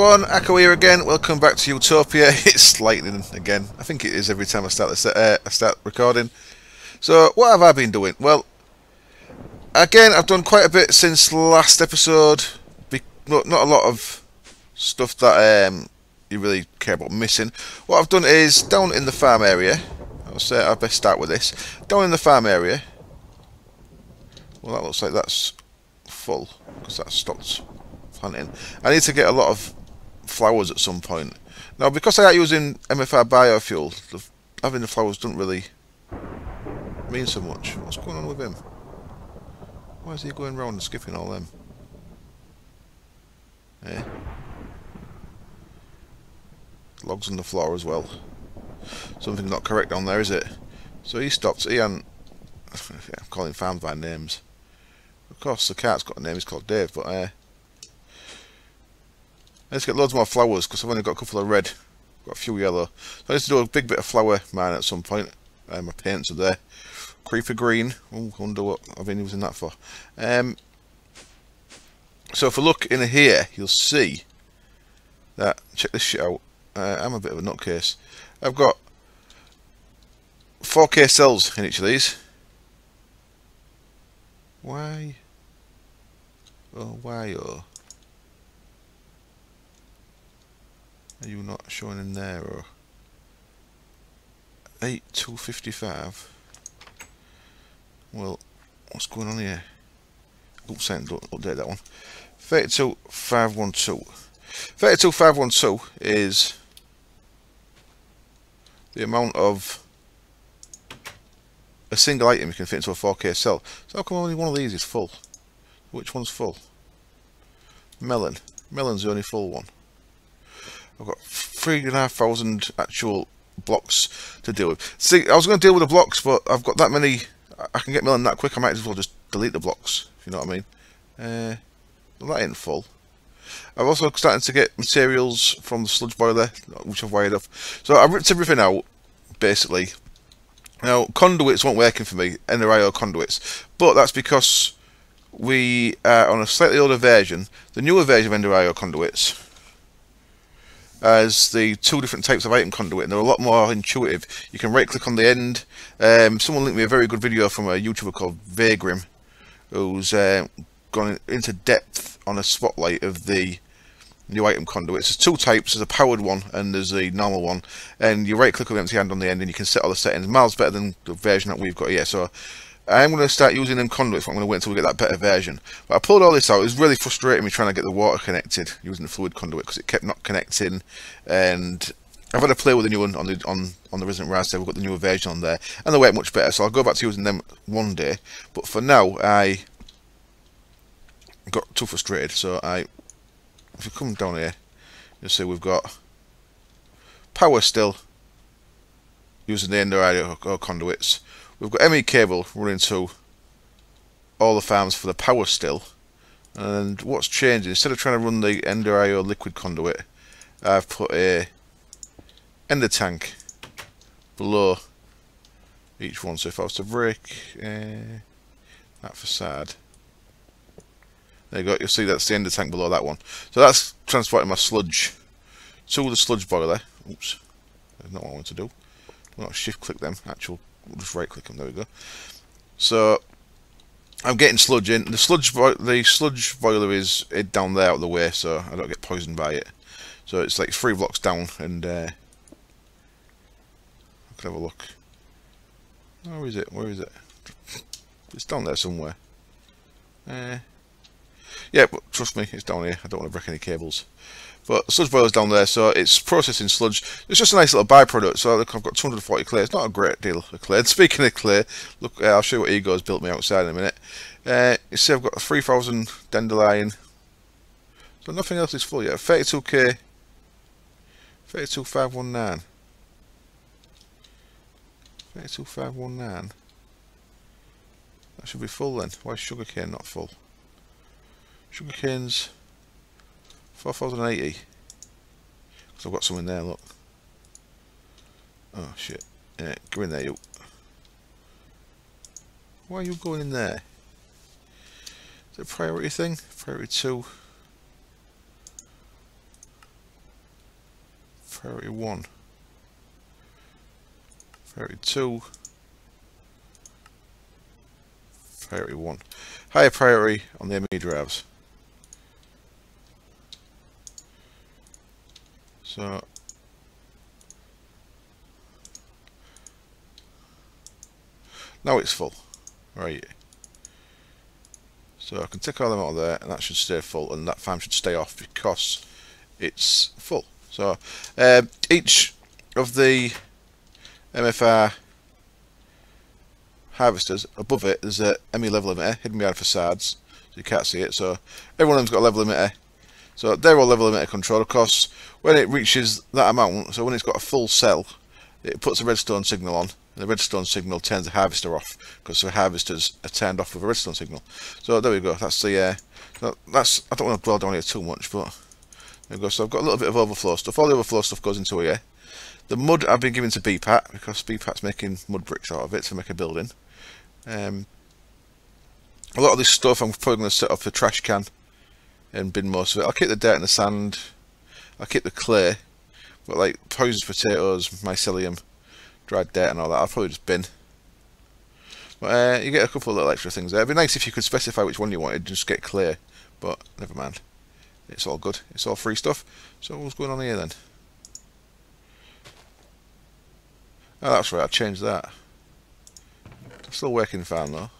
everyone, Akko here again. Welcome back to Utopia. It's lightning again. I think it is every time I start recording. So what have I been doing? Well, again, I've done quite a bit since last episode. Not a lot of stuff that you really care about missing. What I've done is down in the farm area. I'll best start with this. Down in the farm area. Well, that looks like that's full because that's stopped planting. I need to get a lot of flowers at some point. Now, because I am using MFR biofuel, having the flowers doesn't really mean so much. What's going on with him? Why is he going round and skipping all them? Eh? Logs on the floor as well. Something not correct on there, is it? So he stopped. He hadn't. I'm calling farms by names. Of course, the cat's got a name. He's called Dave, but let's get loads more flowers because I've only got a couple of red, got a few yellow. So I need to do a big bit of flower mine at some point. My paints are there. Creeper green. Oh, I wonder what I've been using that for. So if we look in here, you'll see that. Check this shit out. I'm a bit of a nutcase. I've got 4K cells in each of these. Why? Oh, why? Oh. Are you not showing in there, or 8255? Well, what's going on here? Oops, don't update that one. 32512. 32512 is the amount of a single item you can fit into a 4K cell. So how come only one of these is full? Which one's full? Melon. Melon's the only full one. I've got 3,500 actual blocks to deal with. See, I was going to deal with the blocks, but I've got that many. I can get melon that quick. I might as well just delete the blocks, if you know what I mean. Well, that ain't full. I've also started to get materials from the sludge boiler, which I've wired up. So I've ripped everything out, basically. Now, conduits weren't working for me, NRIO conduits, but that's because we are on a slightly older version. The newer version of NRIO conduits as the two different types of item conduit, and they're a lot more intuitive. You can right click on the end. Someone linked me a very good video from a YouTuber called Vagrim, who's gone into depth on a spotlight of the new item conduits. There's two types. There's a powered one and there's a normal one, and you right click with the empty hand on the end and you can set all the settings. Miles better than the version that we've got here. So I'm going to start using them conduits, but I'm going to wait until we get that better version. But I pulled all this out. It was really frustrating me trying to get the water connected using the fluid conduit because it kept not connecting. And I've had a play with the new one on the Resident Raspberry. We've got the newer version on there, and they work much better. So I'll go back to using them one day. But for now, I got too frustrated. So if you come down here, you'll see we've got power still using the NRIO conduits. We've got ME cable running to all the farms for the power still. And what's changed, instead of trying to run the NRIO liquid conduit, I've put a ender tank below each one. So if I was to break that facade, there you go, you'll see that's the ender tank below that one. So that's transporting my sludge to the sludge boiler. Oops, that's not what I want to do. We'll not shift click them, we'll just right click them, there we go. So I'm getting sludge in. The sludge boiler is down there out of the way, so I don't get poisoned by it. So it's like 3 blocks down, and I can have a look. Where is it? Where is it? It's down there somewhere. Yeah, but trust me, it's down here. I don't want to break any cables. But the sludge boiler's down there, so it's processing sludge. It's just a nice little byproduct. So look, I've got 240 clay. It's not a great deal of clay. And speaking of clay, look, I'll show you what Ego's built me outside in a minute. You see I've got 3,000 dandelion. So nothing else is full yet. 32k. 32519. 32519. That should be full then. Why is sugarcane not full? Sugarcane's 4,080. Because I've got some in there, look. Oh shit. Yeah, go in there, you. Why are you going in there? Is it a priority thing? Priority 2. Priority 1. Priority 2. Priority 1. Higher priority on the ME drives. So now it's full. Right. So I can take all them out of there, and that should stay full, and that farm should stay off because it's full. So each of the MFR harvesters, above it there's a ME level limiter hidden behind facades, so you can't see it. So every one of them's got a level limiter. So they're all level limiter control. Of course, when it reaches that amount, so when it's got a full cell, it puts a redstone signal on. The redstone signal turns the harvester off because the harvesters are turned off with a redstone signal. So there we go. That's the that's, I don't want to dwell down here too much, but there we go. So I've got a little bit of overflow stuff. All the overflow stuff goes into here. The mud I've been giving to BPAT because BPAT's making mud bricks out of it to make a building. A lot of this stuff I'm probably going to set up a trash can and bin most of it. I'll keep the dirt and the sand. I'll keep the clay, but like poisoned potatoes, mycelium, dried dirt and all that, I'll probably just bin. But you get a couple of little extra things there. It'd be nice if you could specify which one you wanted, just get clay, but never mind. It's all good. It's all free stuff. So what's going on here then? Oh, that's right, I changed that. Still working fine though.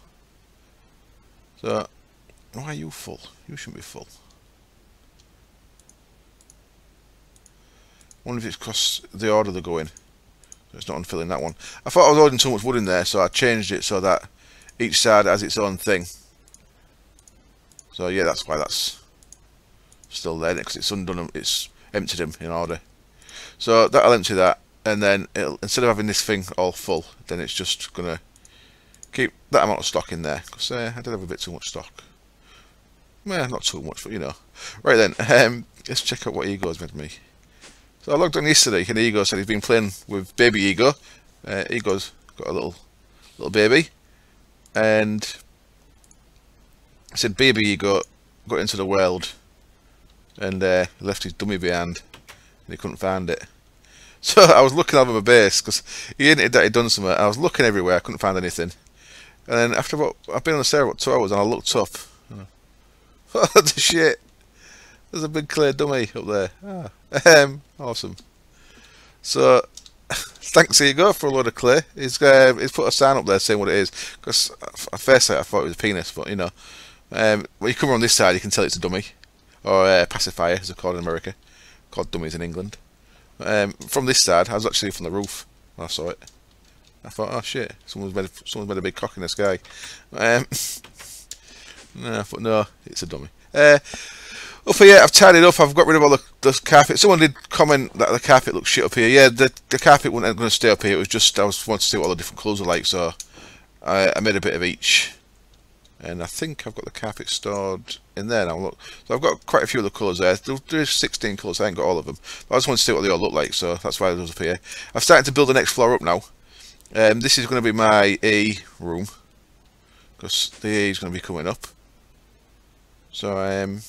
So, why are you full? You shouldn't be full. I wonder if it's because the order they're going. So it's not unfilling that one. I thought I was ordering too much wood in there, so I changed it so that each side has its own thing. So yeah, that's why that's still there, because it's undone them, it's emptied them in order. So that'll empty that, and then it'll, instead of having this thing all full, then it's just gonna keep that amount of stock in there, because I did have a bit too much stock. Well, not too much, but you know. Right then, let's check out what Ego's made me. So I logged on yesterday, and Ego said he's been playing with baby Ego. Ego's got a little baby, and I said baby Ego got into the world and left his dummy behind, and he couldn't find it. So I was looking over my base because he hinted that he'd done something. I was looking everywhere, I couldn't find anything. And then after about, I've been on the server about 2 hours, and I looked up. What the shit? There's a big clear dummy up there. Awesome. So thanks Ego for a load of clay. He's put a sign up there saying what it is. Because at first sight I thought it was a penis, but you know, when you come around this side, you can tell it's a dummy, or a pacifier, as they're called in America, called dummies in England. From this side, I was actually from the roof when I saw it. I thought, oh shit, someone's made a big cock in the sky. No, but no, it's a dummy. Up here, I've tidied up. I've got rid of all the carpet. Someone did comment that the carpet looks shit up here. Yeah, the carpet wasn't going to stay up here. It was just I wanted to see what all the different colours are like, so I made a bit of each. And I think I've got the carpet stored in there now. Look, so I've got quite a few of the colours there. There's 16 colours. I ain't got all of them. But I just want to see what they all look like, so that's why those up here. I've started to build the next floor up now. This is going to be my A room, because the A is going to be coming up. So am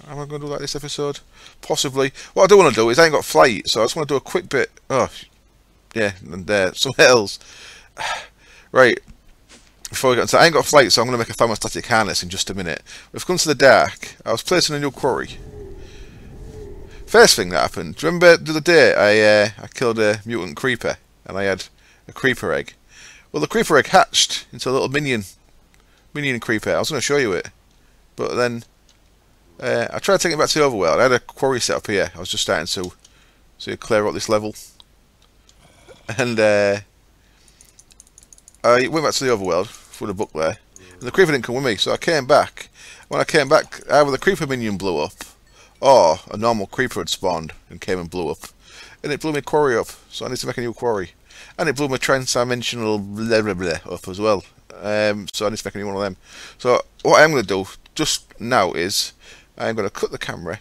I going to do like this episode? Possibly. What I do want to do is I ain't got flight, so I just want to do a quick bit. Oh, yeah, and something else. Right. Before we get into that, I ain't got flight, so I'm going to make a thermostatic harness in just a minute. We've come to the dark. I was placing a new quarry. First thing that happened. Do you remember the other day I killed a mutant creeper and I had a creeper egg? Well, the creeper egg hatched into a little minion creeper. I was going to show you it, but then I tried taking it back to the overworld. I had a quarry set up here. I was just starting to clear out this level, and I went back to the overworld with a book there, and the creeper didn't come with me, so I came back. When I came back, either the creeper minion blew up, or a normal creeper had spawned and came and blew up, and it blew my quarry up. So I need to make a new quarry, and it blew my trans-dimensional blah blah blah up as well. So I need to make a new one of them. So what I'm going to do just now is I'm going to cut the camera,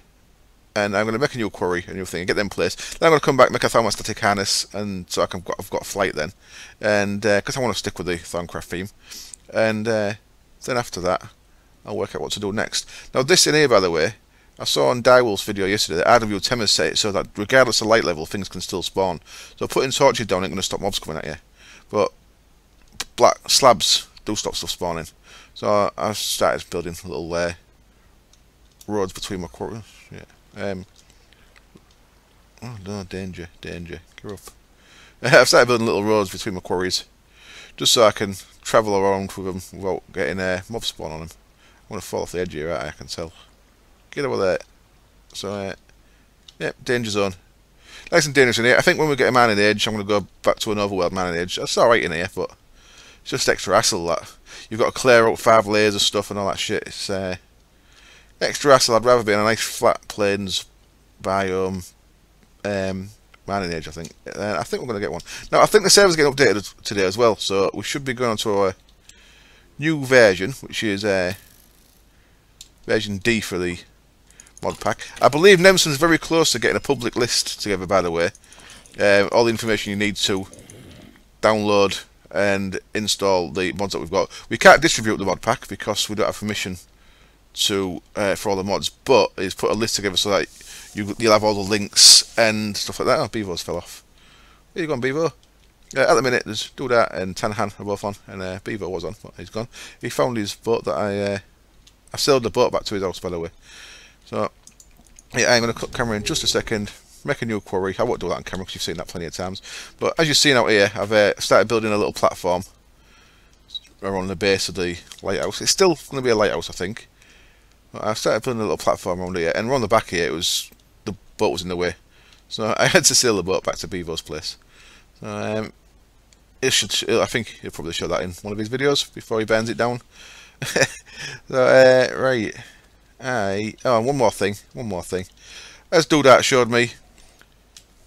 and I'm going to make a new quarry, a new thing, and get them in place. Then I'm going to come back, make a thermostatic harness, and so I've got flight then, and because I want to stick with the Thermcraft theme, and then after that I'll work out what to do next. Now this in here, by the way, I saw on Dywell's video yesterday that RW10 has set it so that regardless of light level, things can still spawn. So putting torches down ain't going to stop mobs coming at you. But black slabs do stop stuff spawning. So I started building little roads between my quarters. Yeah. Oh no, danger. Get up. I've started building little roads between my quarries, just so I can travel around with them without getting mob spawn on them. I'm going to fall off the edge here, right? I can tell. Get over there. So, yep, danger zone. Nice and dangerous in here. I think when we get a man in the edge, I'm going to go back to an overworld man in the edge. That's alright in here, but it's just extra hassle that. You've got to clear out 5 layers of stuff and all that shit. It's extra hassle. I'd rather be in a nice flat plains biome man in the edge, I think. I think we're going to get one. Now, I think the server's getting updated today as well, so we should be going on to a new version, which is version D for the mod pack. I believe Nemson's very close to getting a public list together, by the way. All the information you need to download and install the mods that we've got. We can't distribute the mod pack because we don't have permission to for all the mods, but he's put a list together so that you'll have all the links and stuff like that. Oh, Bevo's fell off. Where you gone, Bevo? At the minute, there's Dudat and Tanhan are both on, and Bevo was on, but he's gone. He found his boat that I sailed the boat back to his house, by the way. So, yeah, I'm going to cut camera in just a second, make a new quarry. I won't do that on camera because you've seen that plenty of times. But as you've seen out here, I've started building a little platform around the base of the lighthouse. It's still going to be a lighthouse, I think. But I've started building a little platform around here, and around the back here, the boat was in the way. So I had to sail the boat back to Bevo's place. So, I think he'll probably show that in one of his videos before he burns it down. So, right. Oh, one more thing. As Dudat showed me,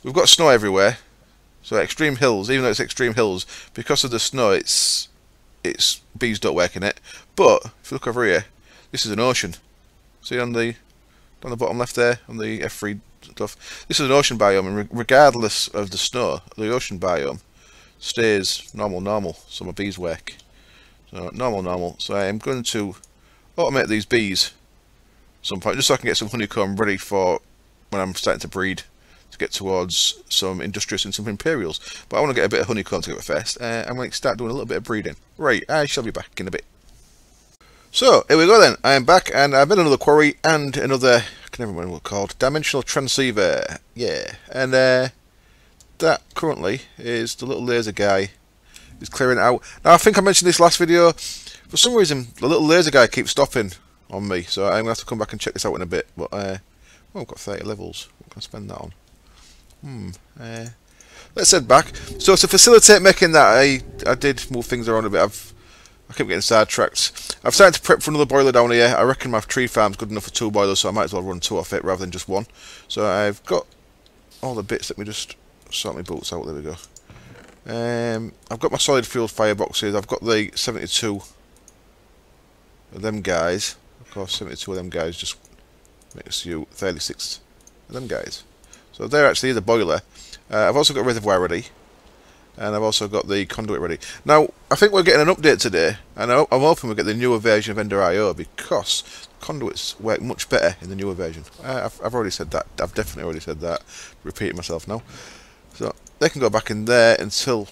we've got snow everywhere. So extreme hills, even though it's extreme hills, because of the snow, it's bees don't work in it. But if you look over here, this is an ocean. See on the bottom left there, on the F3 stuff. This is an ocean biome, and regardless of the snow, the ocean biome stays normal. So my bees work. So normal. So I am going to automate these bees at some point, just so I can get some honeycomb ready for when I'm starting to breed, to get towards some industrious and some imperials. But I want to get a bit of honeycomb together first. I'm going to start doing a little bit of breeding. Right, I shall be back in a bit. So, here we go then. I am back, and I've made another quarry and another, I can never remember what it's called, dimensional transceiver. Yeah, and that currently is the little laser guy is clearing it out. Now, I think I mentioned this last video. For some reason, the little laser guy keeps stopping on me, so I'm going to have to come back and check this out in a bit. But, well, I've got 30 levels. What can I spend that on? Let's head back. So, to facilitate making that, I did move things around a bit. I keep getting sidetracked. I've started to prep for another boiler down here. I reckon my tree farm's good enough for 2 boilers, so I might as well run 2 off it rather than just 1. So I've got all the bits. Let me just sort my boots out. There we go. I've got my solid fuel fireboxes. I've got the 72 of them guys. Of course, 72 of them guys just makes you 36 of them guys. So they're actually the boiler. I've also got reservoir ready. And I've also got the conduit ready. Now, I think we're getting an update today, and I'm hoping we get the newer version of Ender.io, because conduits work much better in the newer version. I've already said that. I've definitely already said that. Repeating myself now. So they can go back in there until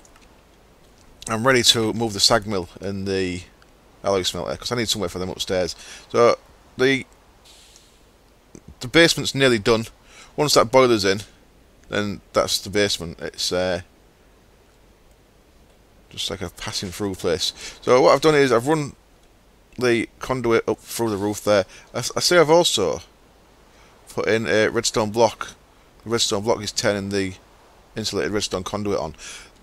I'm ready to move the sag mill and the alloy smelter, because I need somewhere for them upstairs. So the basement's nearly done. Once that boiler's in, then that's the basement. It's just like a passing through place. So what I've done is I've run the conduit up through the roof there. I say I've also put in a redstone block. The redstone block is turning the insulated redstone conduit on.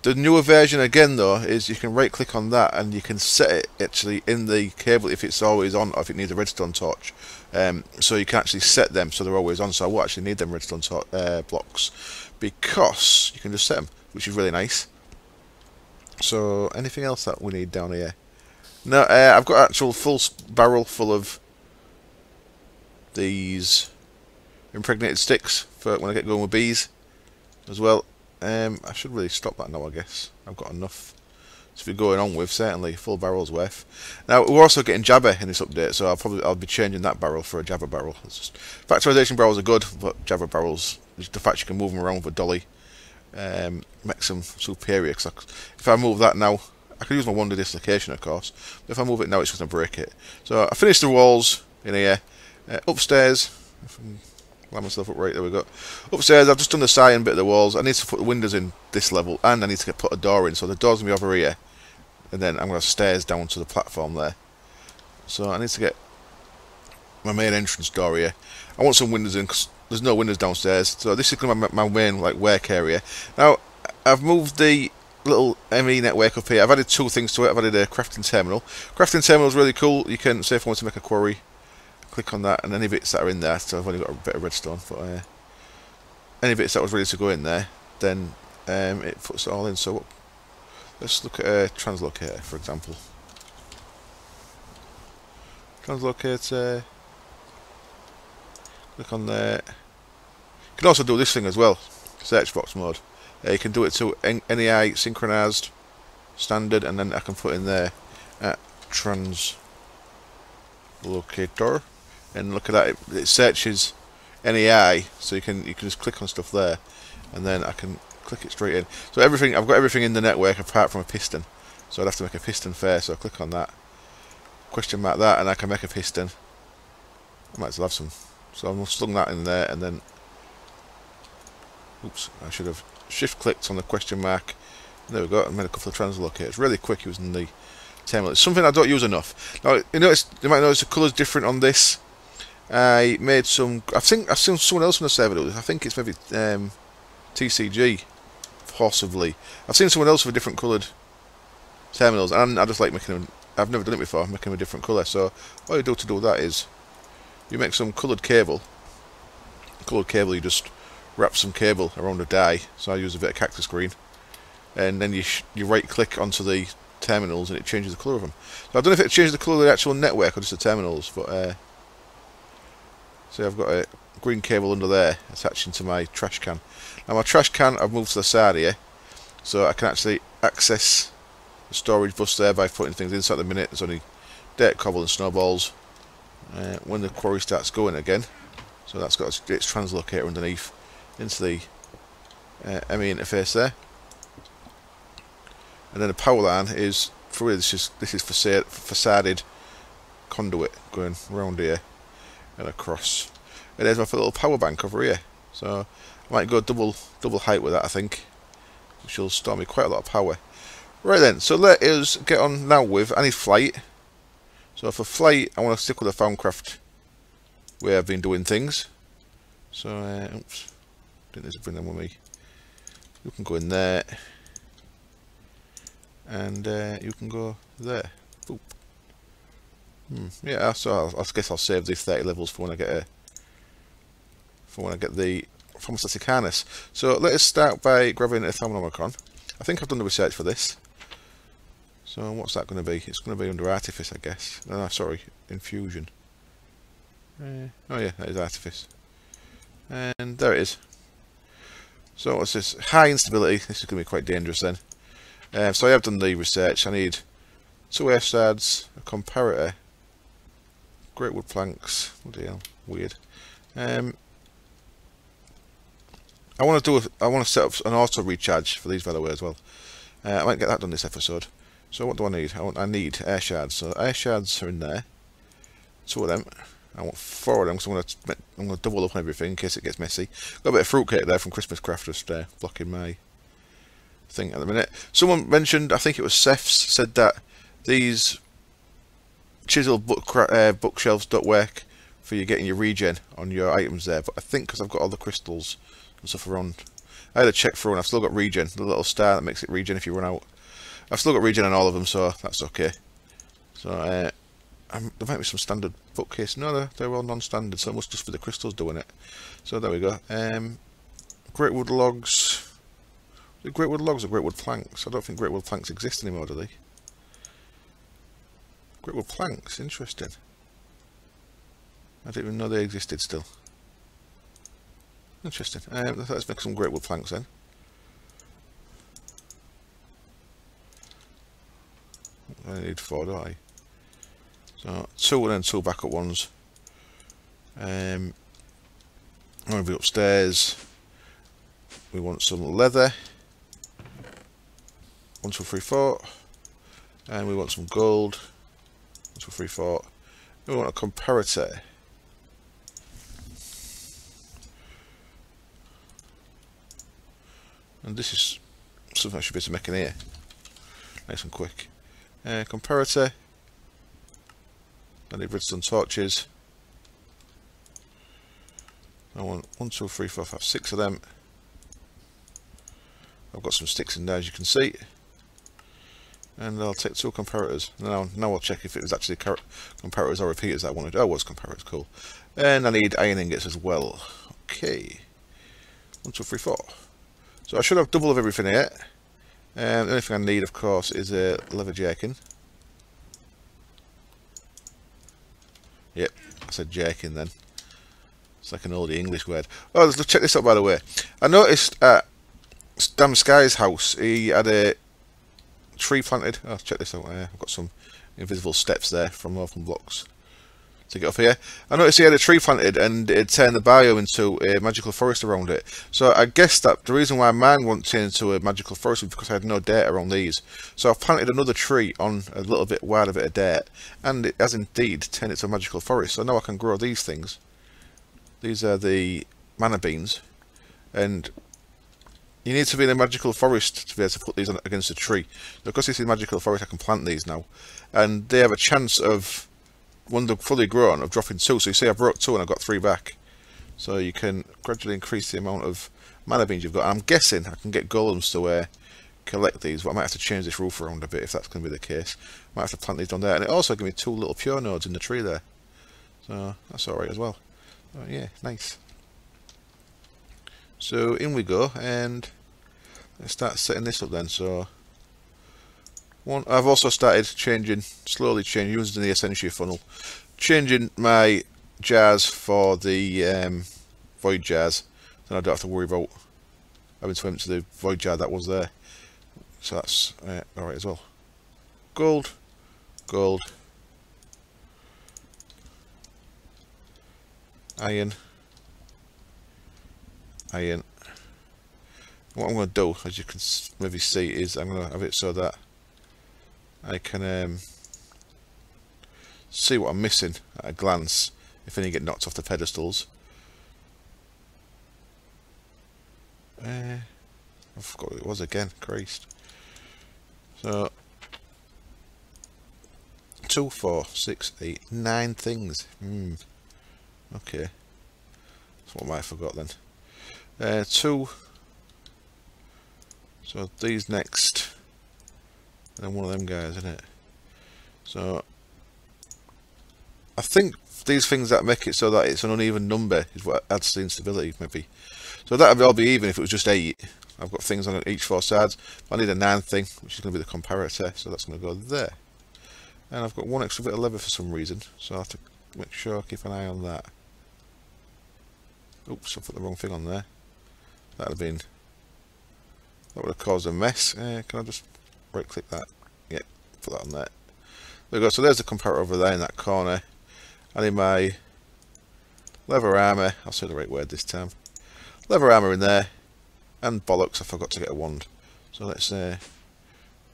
The newer version again though is you can right click on that and you can set it actually in the cable if it's always on or if it needs a redstone torch. So you can actually set them so they're always on. So I won't actually need them redstone blocks because you can just set them, which is really nice. So, anything else that we need down here? No, I've got actual full barrel full of these impregnated sticks for when I get going with bees as well. I should really stop that now, I guess. I've got enough. So if you're going on with, certainly full barrel's worth. Now we're also getting Jabber in this update, so I'll be changing that barrel for a Jabber barrel. Factorization barrels are good, but Jabber barrels, the fact you can move them around with a dolly, makes them superior. Cause if I move that now, I could use my wonder dislocation, of course, but if I move it now, it's just going to break it. So I finished the walls in here. Upstairs, line myself up right, there we go. Upstairs, I've just done the siding bit of the walls. I need to put the windows in this level, and I need to put a door in. So the door's going to be over here, and then I'm going to have stairs down to the platform there. So I need to get my main entrance door here. I want some windows in, because there's no windows downstairs. So this is going to be my main like work area. Now, I've moved the little ME network up here. I've added two things to it. I've added a crafting terminal. Crafting terminal is really cool. You can, say if I want to make a quarry, click on that, and any bits that are in there, so I've only got a bit of redstone, but any bits that was ready to go in there, then it puts it all in. So let's look at a translocator, for example. Translocator, click on there. You can also do this thing as well, search box mode. You can do it to NEI synchronized, standard, and then I can put in there translocator. And look at that, it searches NEI, so you can just click on stuff there, and then I can click it straight in. So everything, I've got everything in the network apart from a piston. So I'd have to make a piston first. So I click on that, question mark that, and I can make a piston. I might as well have some. So I've slung that in there, and then, oops, I should have shift clicked on the question mark. There we go. I made a couple of translocators really quick using the terminal. It's something I don't use enough. Now you might notice the colours different on this. I made some. I think I've seen someone else on the server do this. I think it's maybe TCG, possibly. I've seen someone else with different coloured terminals, and I just like making them. I've never done it before, making them a different colour. So all you do to do that is you make some coloured cable. Coloured cable, you just wrap some cable around a die. So I use a bit of cactus green, and then you right click onto the terminals, and it changes the colour of them. So I don't know if it changes the colour of the actual network or just the terminals, but. So I've got a green cable under there attaching to my trash can. Now my trash can I've moved to the side here, so I can actually access the storage bus there by putting things inside. At the minute there's only dirt, cobble and snowballs. When the quarry starts going again, so that's got its translocator underneath into the ME interface there, and then the power line is for this is facaded conduit going around here and across. And there's my little power bank over here. So I might go double height with that, I think, which will store me quite a lot of power. Right then, so let us get on now with, I need flight. So for flight, I want to stick with the Foundcraft way I've been doing things. So, oops, didn't need to bring them with me. You can go in there, and you can go there. Boop. Yeah, so I guess I'll save these 30 levels for when I get the pharmaceutic harness. So let us start by grabbing a Thermonomicon. I think I've done the research for this. So what's that going to be? It's going to be under Artifice, I guess. No, sorry, Infusion. Oh yeah, that is Artifice. And there it is. So what's this? High instability. This is going to be quite dangerous then. So I have done the research. I need 2 air shards, a comparator, great wood planks. What the hell? Weird. I want to set up an auto recharge for these, by the way, as well. I might get that done this episode. So what do I need? I need air shards. So air shards are in there. 2 of them. I want 4 of them because I'm going to double up on everything in case it gets messy. Got a bit of fruitcake there from Christmas Craft just blocking my thing at the minute. Someone mentioned, I think it was Seths, said that these chisel bookshelves don't work for you getting your regen on your items there, but I think because I've got all the crystals and stuff around, I had a check through and I've still got regen, the little star that makes it regen if you run out. I've still got regen on all of them, so that's okay. So there might be some standard bookcase. No, they're all non-standard, so it must just be the crystals doing it. So there we go. Great wood logs. Are great wood logs or great wood planks? I don't think great wood planks exist anymore, do they? Great wood planks, interesting. I didn't even know they existed still. Interesting. Let's make some great wood planks then. I need 4, don't I? So 2 and then 2 backup ones. I'm going to be upstairs. We want some leather. 1, 2, 3, 4. And we want some gold. 1, 2, 3, 4. We want a comparator. And this is something I should be able to make in here. Nice and quick. Comparator. I need redstone torches. I want 1, 2, 3, 4, 5, 6 of them. I've got some sticks in there, as you can see. And I'll take 2 comparators. Now I'll check if it was actually comparators or repeaters that I wanted. Oh, it was comparators, cool. And I need iron ingots as well. Okay. 1, 2, 3, 4. So I should have double of everything here. The only thing I need, of course, is a leather jerkin. Yep, I said jerkin then. It's like an oldie English word. Oh, let's check this out, by the way. I noticed at Damn Sky's house, he had a tree planted. Oh, check this out. I've got some invisible steps there from open blocks to get up here. I noticed he had a tree planted and it turned the biome into a magical forest around it. So I guess that the reason why mine wasn't turned into a magical forest was because I had no dirt around these. So I've planted another tree on a little bit wider bit of dirt, and it has indeed turned it to a magical forest. So now I can grow these things. These are the mana beans, and you need to be in a magical forest to be able to put these on against a tree. So because this is a magical forest, I can plant these now, and they have a chance of, when they're fully grown, of dropping 2. So you see I broke 2 and I got 3 back. So you can gradually increase the amount of mana beans you've got. And I'm guessing I can get golems to collect these, but I might have to change this roof around a bit if that's going to be the case. I might have to plant these down there, and it also gives me 2 little pure nodes in the tree there. So that's alright as well. Oh, yeah, nice. So in we go, and let's start setting this up then. So I've also started slowly changing, using the Essentia funnel, changing my jars for the void jars. Then I don't have to worry about having to empty the void jar that was there. So that's alright as well. Gold, gold, iron, iron. What I'm going to do, as you can maybe see, is I'm going to have it so that I can see what I'm missing at a glance if any get knocked off the pedestals. I forgot what it was again, Christ. So 2, 4, 6, 8, 9 things. Okay, that's what I might have forgot then. 2. So these next, and then one of them guys, isn't it? So I think these things that make it so that it's an uneven number is what adds to the instability, maybe. So that would all be even if it was just 8. I've got things on each 4 sides. I need a 9th thing, which is going to be the comparator, so that's going to go there. And I've got 1 extra bit of leather for some reason, so I have to make sure I keep an eye on that. Oops, I put the wrong thing on there. That would have caused a mess. Can I just right click that? Yeah, put that on there. There we go. So there's the comparator over there in that corner. I need my leather armour. I'll say the right word this time. Leather armour in there. And bollocks, I forgot to get a wand. So let's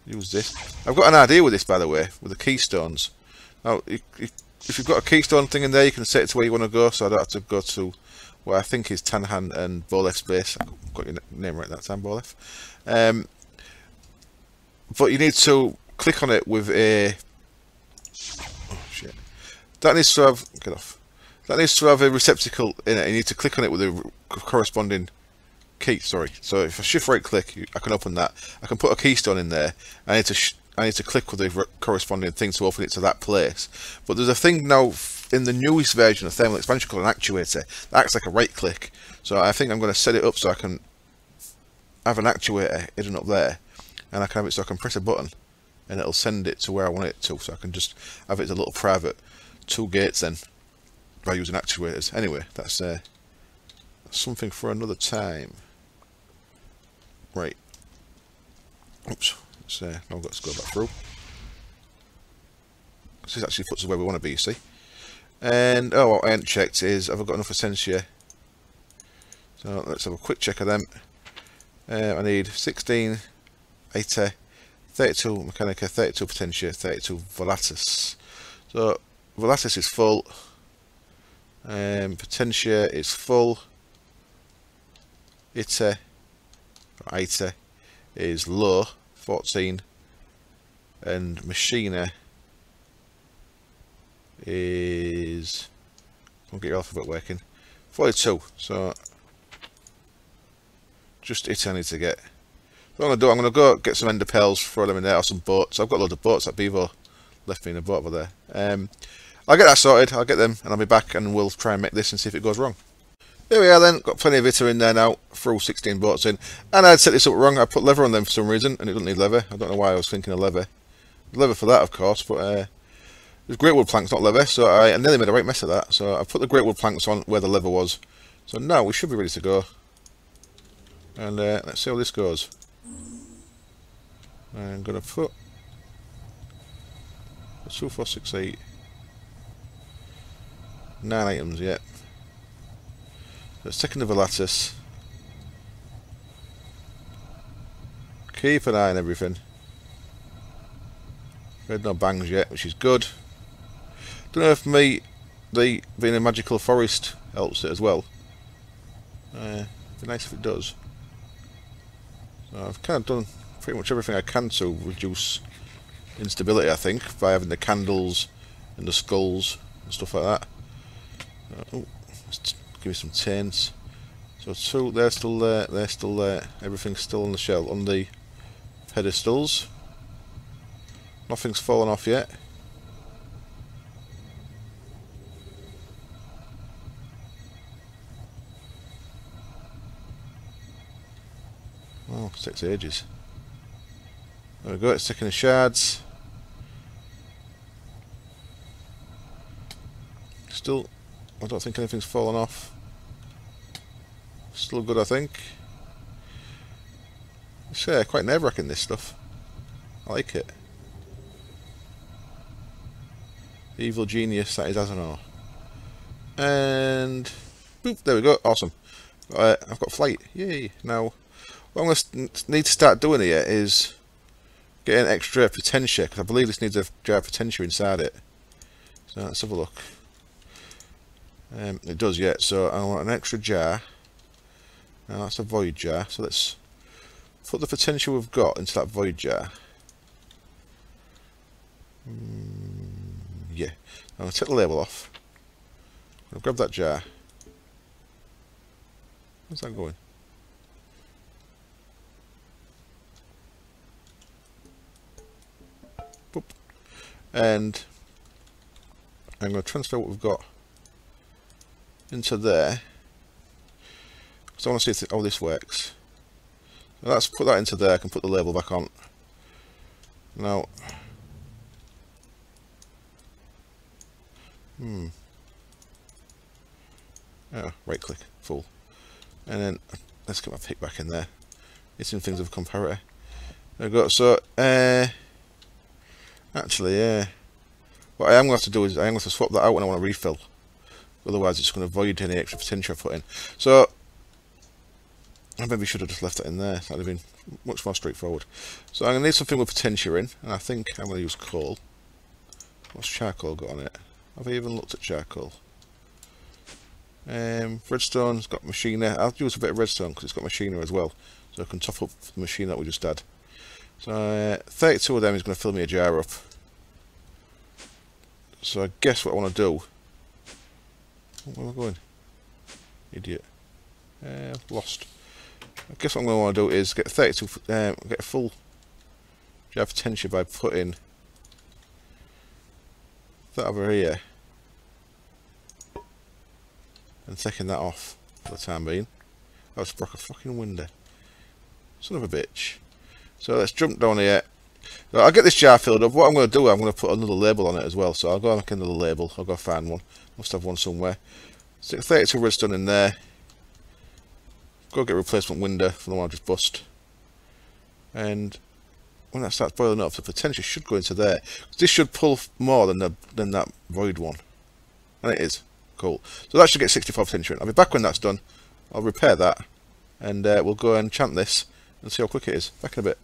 use this. I've got an idea with this, by the way, with the keystones. Now, if you've got a keystone thing in there, you can set it to where you want to go, so I don't have to go to where I think is Tanhan and Bolef's base. I got your name right that time, Bolef. But you need to click on it with a... Oh, shit. That needs to have... Get off. That needs to have a receptacle in it. You need to click on it with a corresponding key, sorry. So if I shift right click, I can open that. I can put a keystone in there. I need to click with the corresponding thing to open it to that place. But there's a thing now in the newest version of thermal expansion called an actuator that acts like a right click. So I think I'm going to set it up so I can have an actuator hidden up there, and I can have it so I can press a button and it'll send it to where I want it to. So I can just have it as a little private 2 gates then by using actuators. Anyway, that's something for another time. Right. Oops. Now I've got to go back through. because this actually puts us where we want to be, you see. And oh, what I haven't checked is, have I got enough potential? So let's have a quick check of them. I need 16, 80, 32 Mechanica, 32 Potentia, 32 Volatus. So Volatus is full, Potentia is full, Ite is low, 14, and Machina is, I'll get your alphabet working, 42. So just Ite I need to get. What I'm going to go get some ender pearls, throw them in there, or some boats. I've got a load of boats that Bevo left me in a boat over there. I'll get that sorted, I'll get them, and I'll be back, and we'll try and make this and see if it goes wrong. Here we are then, got plenty of Ita in there now, threw 16 boats in, and I'd set this up wrong. I put leather on them for some reason, and it doesn't need leather. I don't know why I was thinking of leather. Leather for that, of course, but there's great wood planks, not leather, so I nearly made a right mess of that. So I put the great wood planks on where the leather was. So now we should be ready to go. And let's see how this goes. I'm going to put 2, 4, 6, 8, 9 items, yet. Let's take another lattice. Keep an eye on everything. Had no bangs yet, which is good. Don't know if being a magical forest helps it as well. It'd be nice if it does. So I've kind of done pretty much everything I can to reduce instability, I think, by having the candles and the skulls and stuff like that. Oh, let's give me some taints. So 2, they're still there, they're still there. Everything's still on the shell, on the pedestals. Nothing's fallen off yet. Oh, it takes ages. There we go, it's taking the shards. Still, I don't think anything's fallen off. Still good, I think. It's quite nerve-wracking, this stuff. I like it. Evil genius, that is Azanor. And boop, there we go, awesome. I've got flight, yay. Now, what I'm going to need to start doing here is getting extra potentia, because I believe this needs a jar of potentia inside it. So let's have a look. It does, yeah, so I want an extra jar. Now that's a void jar, so let's put the potential we've got into that void jar. Yeah, I'm going to take the label off. I'm going to grab that jar. Where's that going? Boop. And I'm going to transfer what we've got into there. So I want to see how this works. So let's put that into there. I can put the label back on. Now, right click, full. And then let's get my pick back in there. It's in things of comparator. There we go. So, actually, what I am going to have to do is I am going to swap that out when I want to refill. Otherwise, it's going to void any extra potential I put in. So, I maybe should have just left that in there. That would have been much more straightforward. So, I'm going to need something with potential in, and I think I'm going to use coal. What's charcoal got on it? Have I even looked at charcoal? Redstone's got machiner. I'll use a bit of redstone because it's got machiner as well, so I can top up the machine that we just had. So 32 of them is going to fill me a jar up. So I guess what I want to do. Where am I going? Idiot. Lost. I guess what I'm going to want to do is get 32. Get a full jar of potential by putting that over here and taking that off for the time being. I just broke a fucking window. Son of a bitch. So let's jump down here. So I'll get this jar filled up. What I'm going to do, I'm going to put another label on it as well. So I'll go make another label. I'll go find one. Must have one somewhere. Stick 32 redstone in there. Go get a replacement window for the one I just bust. And when that starts boiling up, the potential should go into there. This should pull more than that void one, and it is. Cool. So that should get 64 potential. I'll be back when that's done. I'll repair that, and we'll go and enchant this and see how quick it is. Back in a bit.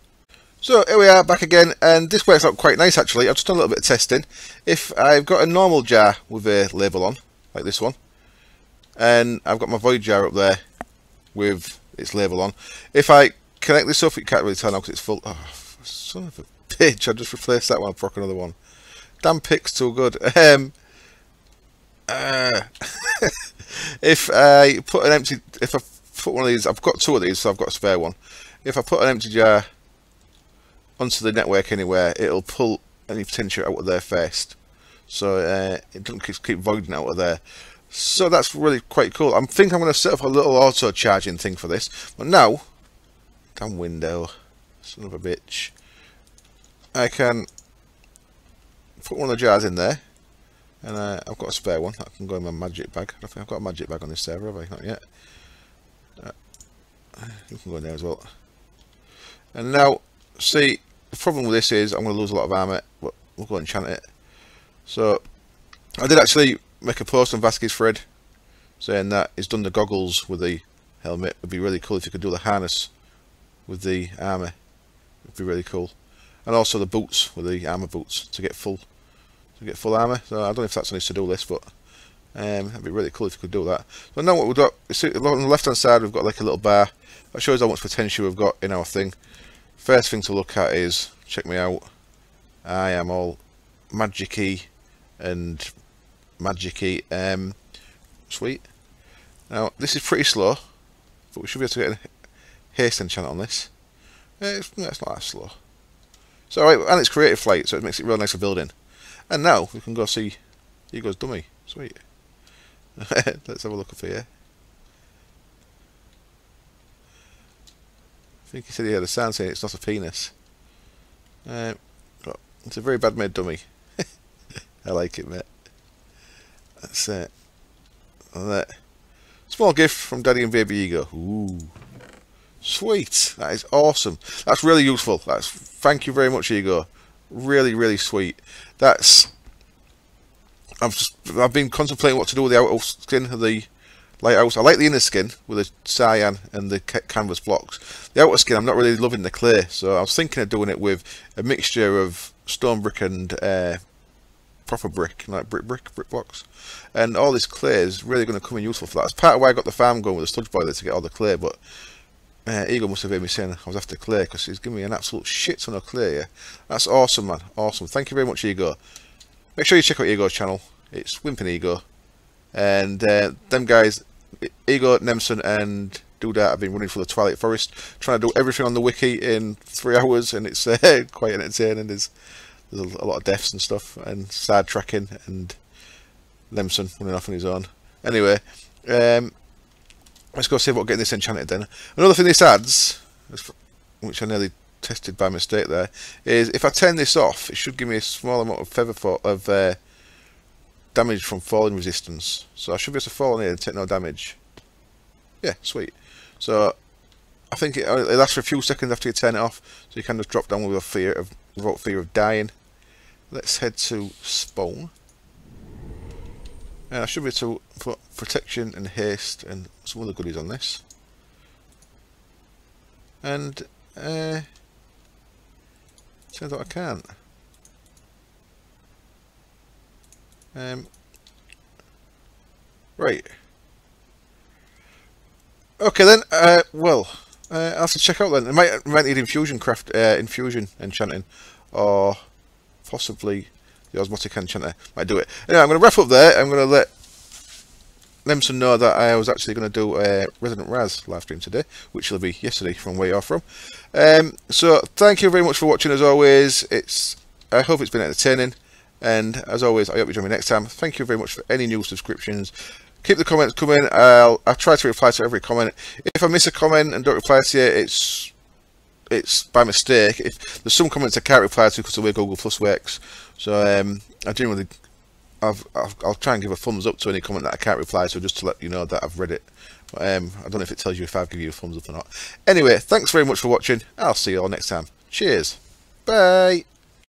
So here we are back again, and this works out quite nice actually. I've just done a little bit of testing. If I've got a normal jar with a label on, like this one, and I've got my void jar up there with its label on, if I connect this up, you can't really tell now because it's full. Oh, son of a bitch! I just replaced that one, proc another one. Damn pick's too good. If I put an empty, if I put one of these, I've got two of these, so I've got a spare one. If I put an empty jar onto the network anywhere, it'll pull any potential out of there first, so it doesn't keep voiding out of there. So that's really quite cool. I think I'm going to set up a little auto charging thing for this. But now, damn window, son of a bitch, I can put one of the jars in there, and I've got a spare one. I can go in my magic bag. I don't think I've got a magic bag on this server, have I? Not yet. You can go in there as well. And now, see, the problem with this is I'm going to lose a lot of armor, but we'll go and enchant it. So I did actually make a post on Vasquez Fred saying that he's done the goggles with the helmet. It'd be really cool if you could do the harness with the armor. It'd be really cool. And also the boots with the armor boots to get full armor. So I don't know if that's on his to-do list, but it'd be really cool if you could do that. So now what we've got, you see, on the left hand side we've got like a little bar that shows how much potential we've got in our thing. First thing to look at is, check me out, I am all magic-y and magic-y, sweet. Now this is pretty slow, but we should be able to get a haste enchant on this. It's not that slow. So alright, and it's creative flight, so it makes it real nice for building. And now we can go see Ego's dummy. Sweet. Let's have a look up here. I think he said he had a sound saying it's not a penis. It's a very bad made dummy. I like it, mate. That's it. And that small gift from Daddy and Baby Ego. Ooh, sweet. That is awesome. That's really useful. Thank you very much, Ego. Really, really sweet. I've been contemplating what to do with the outer skin of the lighthouse. I like the inner skin with the cyan and the canvas blocks. The outer skin, I'm not really loving the clay, so I was thinking of doing it with a mixture of stone brick and proper brick, like brick blocks. And all this clay is really going to come in useful for that. That's part of why I got the farm going with the sludge boiler, to get all the clay. But Ego must have heard me saying I was after clay, because he's giving me an absolute shit ton of clay here. That's awesome, man. Awesome. Thank you very much, Ego. Make sure you check out Ego's channel. It's Wimpin' Ego. And them guys, Ego, Nemson and Doodat, have been running for the Twilight Forest, trying to do everything on the wiki in 3 hours, and it's quite entertaining. There's a lot of deaths and stuff, and sidetracking, and Nemson running off on his own. Anyway, let's go see about getting this enchanted then. Another thing this adds, which I nearly tested by mistake there, is if I turn this off, it should give me a small amount of feather of damage from falling resistance. So I should be able to fall in here and take no damage. Yeah, sweet. So I think it lasts for a few seconds after you turn it off, so you can just drop down without fear of dying. Let's head to spawn. And I should be able to put protection and haste and some other goodies on this. And turns out I can't. Right. Okay then. Well, I'll have to check out then. It might need infusion enchanting, or possibly the osmotic enchanter might do it. Anyway, I'm going to wrap up there. I'm going to let Nemson know that I was actually going to do a Resident Raz live stream today, which will be yesterday from where you're from. So thank you very much for watching. As always, I hope it's been entertaining. And as always, I hope you join me next time. Thank you very much for any new subscriptions. Keep the comments coming. I'll try to reply to every comment. If I miss a comment and don't reply to you, it's by mistake. If there's some comments I can't reply to because of the way Google Plus works, so I generally I'll try and give a thumbs up to any comment that I can't reply to, just to let you know that I've read it. But, I don't know if it tells you if I've given you a thumbs up or not. Anyway, thanks very much for watching. I'll see you all next time. Cheers. Bye.